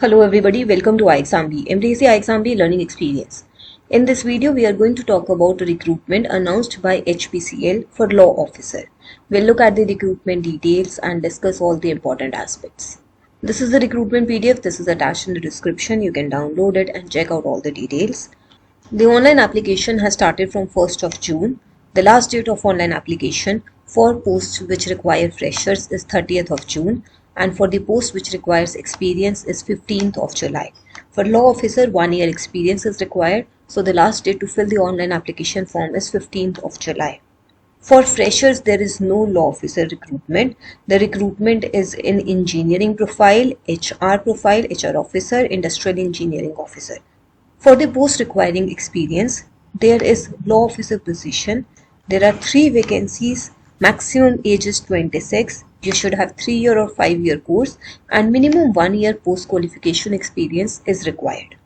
Hello everybody, welcome to iExamB. Embrace the iExamB learning experience. In this video, we are going to talk about the recruitment announced by HPCL for law officer. We'll look at the recruitment details and discuss all the important aspects. This is the recruitment PDF. This is attached in the description. You can download it and check out all the details. The online application has started from 1st of June. The last date of online application for posts which require freshers is 30th of June. And for the post which requires experience is 15th of July. For law officer, 1 year experience is required, so the last date to fill the online application form is 15th of July. For freshers, there is no law officer recruitment. The recruitment is in engineering profile, HR officer, industrial engineering officer. For the post requiring experience, there is law officer position. There are 3 vacancies. Maximum age is 26. You should have 3-year or 5-year course and minimum 1 year post qualification experience is required.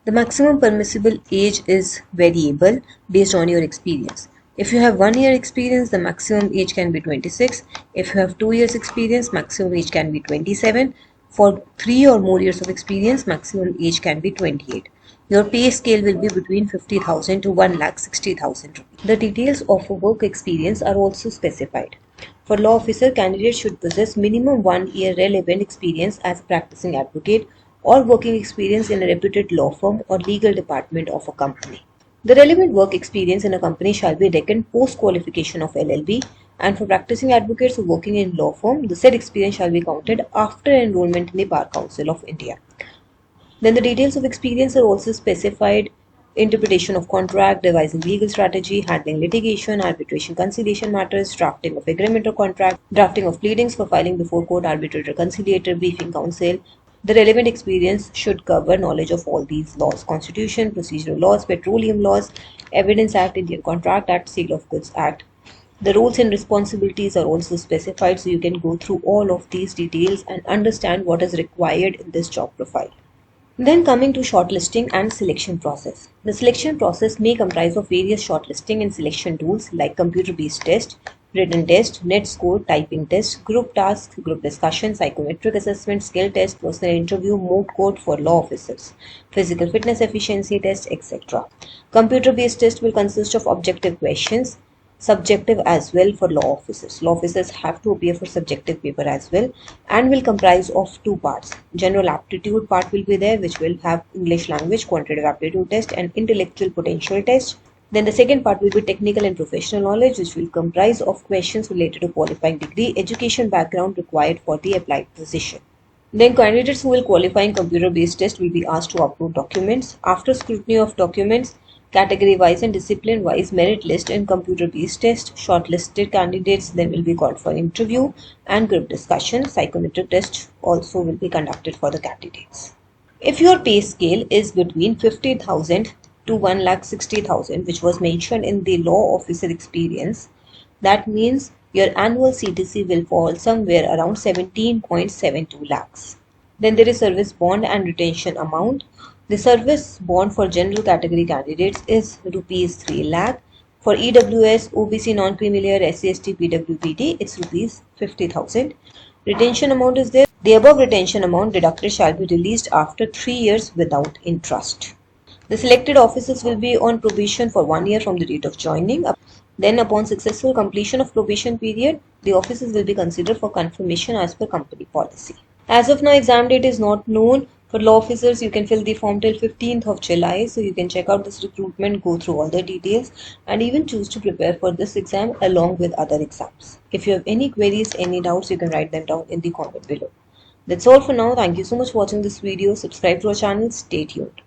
The maximum permissible age is variable based on your experience. If you have 1 year experience, the maximum age can be 26. If you have 2 years experience, maximum age can be 27. For 3 or more years of experience, maximum age can be 28. Your pay scale will be between 50,000 to 1,60,000 rupees. The details of work experience are also specified. For law officer, candidates should possess minimum 1 year relevant experience as a practicing advocate or working experience in a reputed law firm or legal department of a company. The relevant work experience in a company shall be reckoned post-qualification of LLB, and for practicing advocates who working in law firm, the said experience shall be counted after enrollment in the Bar Council of India. Then the details of experience are also specified: interpretation of contract, devising legal strategy, handling litigation, arbitration conciliation matters, drafting of agreement or contract, drafting of pleadings for filing before court, arbitrator, conciliator, briefing counsel. The relevant experience should cover knowledge of all these laws: Constitution, procedural laws, petroleum laws, Evidence Act, Indian Contract Act, Sale of Goods Act. The roles and responsibilities are also specified, so you can go through all of these details and understand what is required in this job profile. Then coming to shortlisting and selection process. The selection process may comprise of various shortlisting and selection tools like computer-based test, written test, net score, typing test, group tasks, group discussion, psychometric assessment, skill test, personal interview, moot court for law officers, physical fitness efficiency test, etc. Computer-based test will consist of objective questions, subjective as well for law officers. Law officers have to appear for subjective paper as well and will comprise of 2 parts. General aptitude part will be there, which will have English language, quantitative aptitude test and intellectual potential test. Then the second part will be technical and professional knowledge, which will comprise of questions related to qualifying degree, education background required for the applied position. Then candidates who will qualify in computer-based test will be asked to upload documents. After scrutiny of documents, category-wise and discipline-wise merit list and computer-based test, shortlisted candidates then will be called for interview and group discussion. Psychometric test also will be conducted for the candidates. If your pay scale is between 50,000 to 1,60,000, which was mentioned in the law officer experience, that means your annual CTC will fall somewhere around 17.72 lakhs. Then there is service bond and retention amount. The service bond for general category candidates is rupees 3 lakh. For EWS, OBC, non-creamy layer, SC/ST, PWBD, it's rupees 50,000. Retention amount is there. The above retention amount deducted shall be released after 3 years without interest. The selected officers will be on probation for 1 year from the date of joining. Then upon successful completion of probation period, the officers will be considered for confirmation as per company policy. As of now, exam date is not known. For law officers, you can fill the form till 15th of July, so you can check out this recruitment, go through all the details and even choose to prepare for this exam along with other exams. If you have any queries, any doubts, you can write them down in the comment below. That's all for now. Thank you so much for watching this video. Subscribe to our channel. Stay tuned.